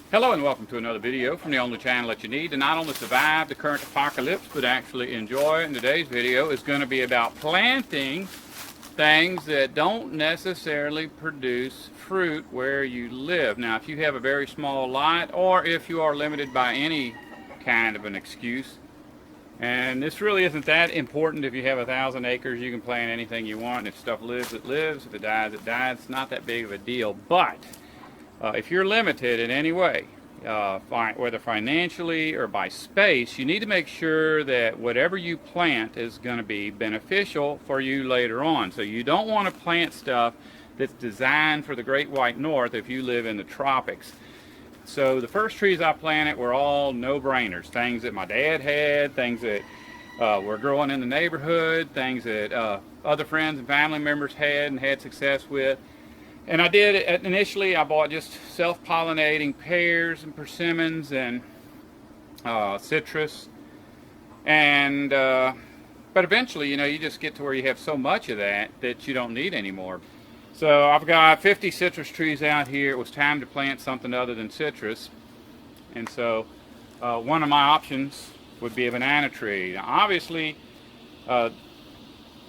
Hello and welcome to another video from the only channel that you need to not only survive the current apocalypse but actually enjoy it. And today's video is going to be about planting things that don't necessarily produce fruit where you live. Now if you have a very small lot, or if you are limited by any kind of an excuse, and this really isn't that important. If you have 1,000 acres, you can plant anything you want, and if stuff lives, it lives. If it dies, it dies. It's not that big of a deal. But if you're limited in any way, whether financially or by space, you need to make sure that whatever you plant is going to be beneficial for you later on. So you don't want to plant stuff that's designed for the Great White North if you live in the tropics. So the first trees I planted were all no-brainers, things that my dad had, things that were growing in the neighborhood, things that other friends and family members had and had success with. And I did, initially I bought just self-pollinating pears and persimmons and citrus. And, but eventually, you just get to where you have so much of that you don't need anymore. So I've got 50 citrus trees out here. It was time to plant something other than citrus. And so one of my options would be a banana tree. Now obviously, I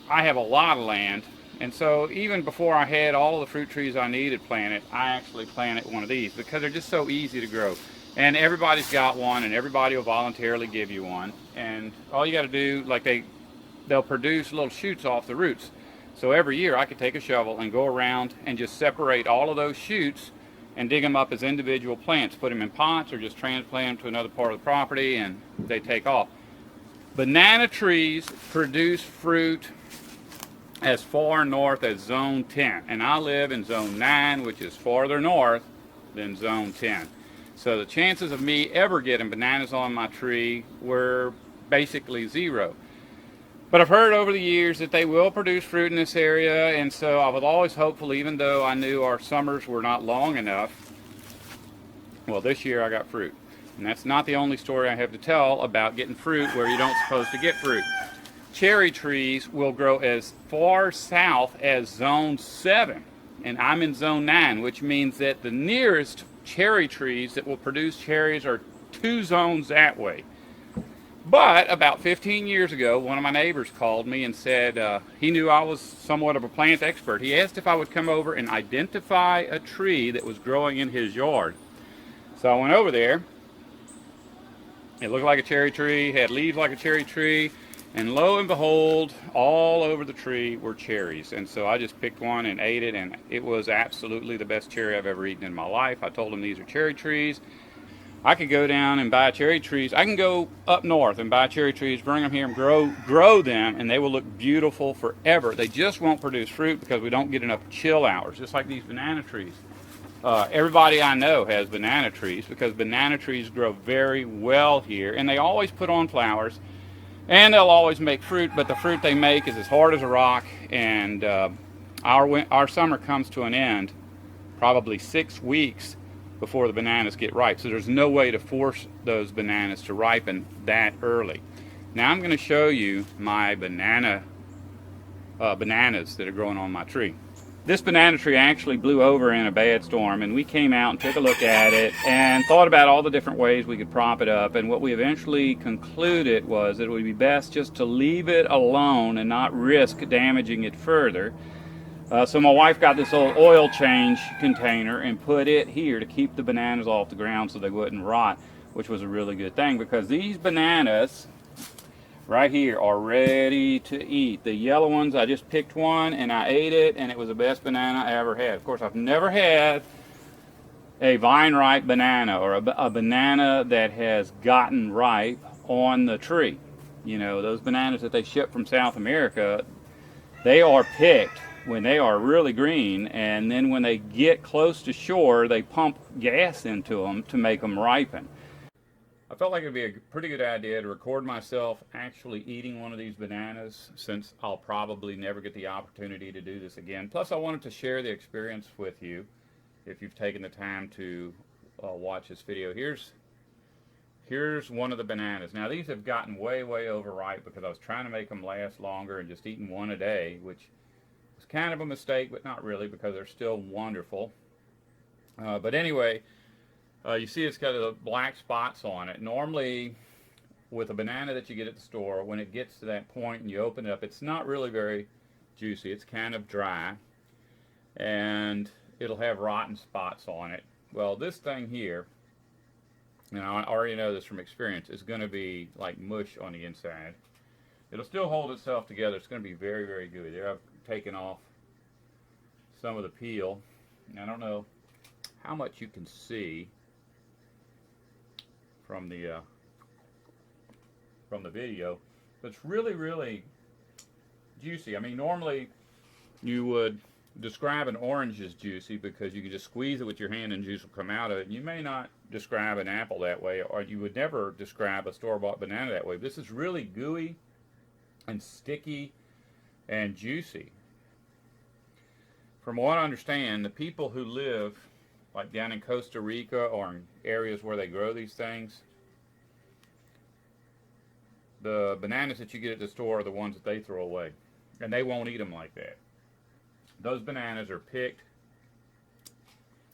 have a lot of land. And so even before I had all of the fruit trees I needed planted, I actually planted one of these because they're just so easy to grow. And everybody's got one, and everybody will voluntarily give you one. And all you got to do, they'll produce little shoots off the roots. So every year I could take a shovel and go around and just separate all of those shoots and dig them up as individual plants, put them in pots or just transplant them to another part of the property, and they take off. Banana trees produce fruit as far north as zone 10, and I live in zone 9, which is farther north than zone 10. So the chances of me ever getting bananas on my tree were basically zero. But I've heard over the years that they will produce fruit in this area, and so I was always hopeful, even though I knew our summers were not long enough. Well, this year I got fruit. And that's not the only story I have to tell about getting fruit where you don't supposed to get fruit. Cherry trees will grow as far south as zone 7, and I'm in zone 9, which means that the nearest cherry trees that will produce cherries are 2 zones that way. But about 15 years ago, one of my neighbors called me and said he knew I was somewhat of a plant expert. He asked if I would come over and identify a tree that was growing in his yard. So I went over there. It looked like a cherry tree, had leaves like a cherry tree, and lo and behold, all over the tree were cherries. And so I just picked one and ate it, and it was absolutely the best cherry I've ever eaten in my life. I told him these are cherry trees. I could go down and buy cherry trees. I can go up north and buy cherry trees, bring them here and grow them, and they will look beautiful forever. They just won't produce fruit because we don't get enough chill hours, just like these banana trees. Everybody I know has banana trees because banana trees grow very well here, and they always put on flowers. And they'll always make fruit, but the fruit they make is as hard as a rock, and our summer comes to an end probably 6 weeks before the bananas get ripe. So there's no way to force those bananas to ripen that early. Now I'm going to show you my bananas that are growing on my tree. This banana tree actually blew over in a bad storm, and we came out and took a look at it and thought about all the different ways we could prop it up, and what we eventually concluded was that it would be best just to leave it alone and not risk damaging it further. So my wife got this old oil change container and put it here to keep the bananas off the ground so they wouldn't rot, which was a really good thing because these bananas right here are ready to eat. The yellow ones, I just picked one and I ate it, and it was the best banana I ever had. Of course, I've never had a vine ripe banana or a banana that has gotten ripe on the tree. Those bananas that they ship from South America, they are picked when they are really green, and then when they get close to shore, they pump gas into them to make them ripen. I felt like it would be a pretty good idea to record myself actually eating one of these bananas, since I'll probably never get the opportunity to do this again. Plus, I wanted to share the experience with you if you've taken the time to watch this video. Here's one of the bananas. Now, these have gotten way overripe because I was trying to make them last longer and just eating one a day, which was kind of a mistake, but not really, because they're still wonderful. But anyway, You see it's got the black spots on it. Normally, with a banana that you get at the store, when it gets to that point and you open it up, it's not really very juicy. It's kind of dry, and it'll have rotten spots on it. Well, this thing here, and I already know this from experience, is going to be like mush on the inside. It'll still hold itself together. It's going to be very, very gooey. There, I've taken off some of the peel. I don't know how much you can see from the video, but it's really, really juicy. I mean, normally you would describe an orange as juicy because you can just squeeze it with your hand and juice will come out of it. You may not describe an apple that way, or you would never describe a store-bought banana that way. This is really gooey and sticky and juicy. From what I understand, the people who live like down in Costa Rica or in areas where they grow these things, the bananas that you get at the store are the ones that they throw away, and they won't eat them like that. Those bananas are picked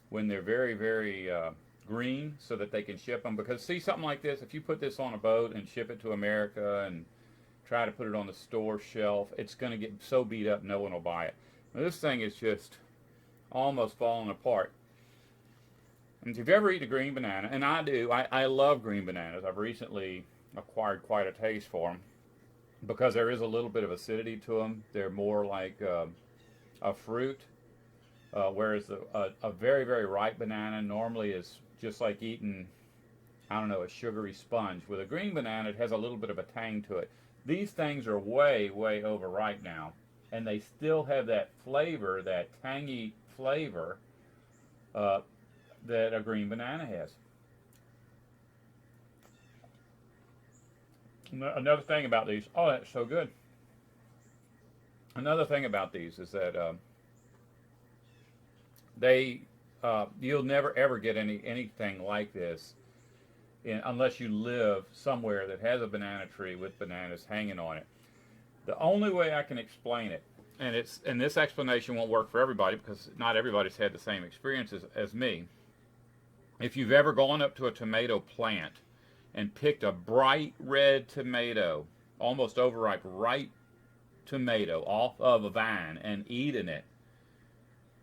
when they're very, very green so that they can ship them. Because see, something like this, if you put this on a boat and ship it to America and try to put it on the store shelf, it's going to get so beat up no one will buy it. Now, this thing is just almost falling apart. And if you've ever eaten a green banana, and I do, I love green bananas. I've recently acquired quite a taste for them because there is a little bit of acidity to them. They're more like a fruit, whereas a very, very ripe banana normally is just like eating, I don't know, a sugary sponge. With a green banana, it has a little bit of a tang to it. These things are way, way overripe now, and they still have that flavor, that tangy flavor that a green banana has. Another thing about these, oh, that's so good. Another thing about these is that you'll never ever get anything like this unless you live somewhere that has a banana tree with bananas hanging on it. The only way I can explain it, and this explanation won't work for everybody because not everybody's had the same experience as me. If you've ever gone up to a tomato plant and picked a bright red tomato, almost overripe, ripe tomato off of a vine and eaten it,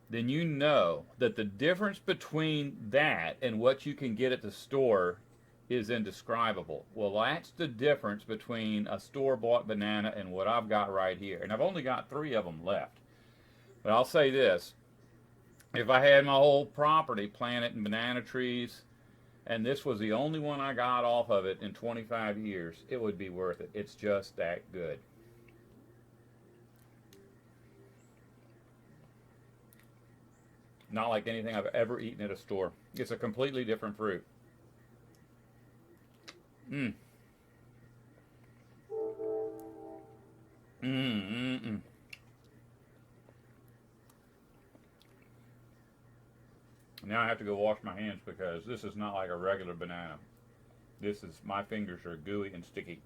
then you know that the difference between that and what you can get at the store is indescribable. Well, that's the difference between a store-bought banana and what I've got right here. And I've only got 3 of them left. But I'll say this, if I had my whole property planted in banana trees, and this was the only one I got off of it in 25 years, it would be worth it. It's just that good. Not like anything I've ever eaten at a store. It's a completely different fruit. Mmm. Now I have to go wash my hands because this is not like a regular banana. My fingers are gooey and sticky.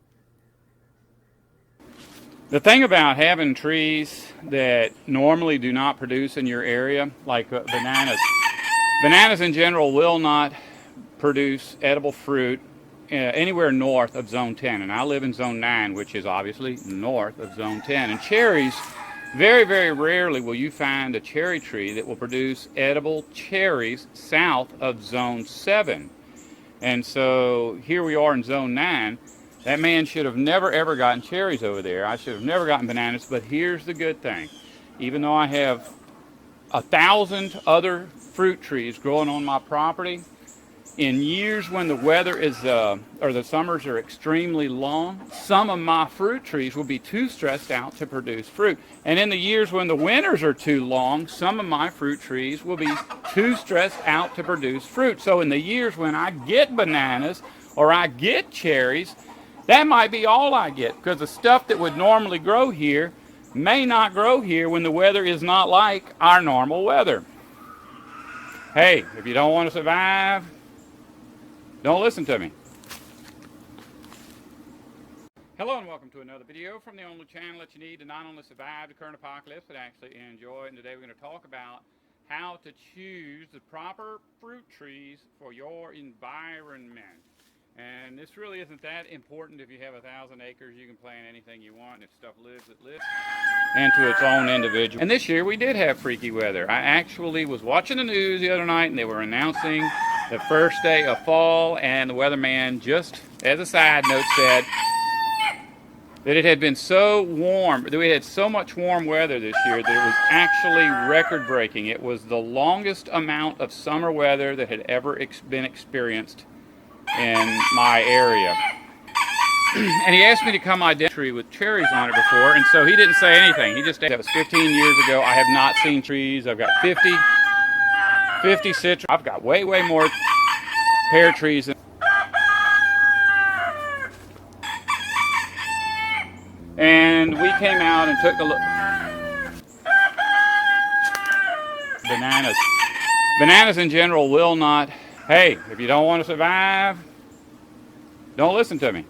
The thing about having trees that normally do not produce in your area, like bananas in general will not produce edible fruit anywhere north of Zone 10. And I live in Zone 9, which is obviously north of Zone 10. And cherries, very, very rarely will you find a cherry tree that will produce edible cherries south of Zone 7. And so here we are in Zone 9. That man should have never ever gotten cherries over there. I should have never gotten bananas, but here's the good thing. Even though I have 1,000 other fruit trees growing on my property, in years when the weather is, or the summers are extremely long, some of my fruit trees will be too stressed out to produce fruit. And in the years when the winters are too long, some of my fruit trees will be too stressed out to produce fruit. So in the years when I get bananas or I get cherries, that might be all I get, because the stuff that would normally grow here may not grow here when the weather is not like our normal weather. Hey, if you don't want to survive, don't listen to me. Hello and welcome to another video from the only channel that you need to not only survive the current apocalypse, but actually enjoy it. And today we're going to talk about how to choose the proper fruit trees for your environment. And this really isn't that important. If you have 1,000 acres, you can plant anything you want. If stuff lives, it lives into its own individual. And this year we did have freaky weather. I actually was watching the news the other night and they were announcing the first day of fall, and the weatherman, just as a side note, said that it had been so warm, that we had so much warm weather this year that it was actually record breaking. It was the longest amount of summer weather that had ever been experienced in my area. And he asked me to come identify a tree with cherries on it before, and so he didn't say anything. He just said, that was 15 years ago. I have not seen trees. I've got 50 citrus. I've got way more pear trees than. And we came out and took a look. Bananas. Bananas in general will not. Hey, if you don't want to survive, don't listen to me.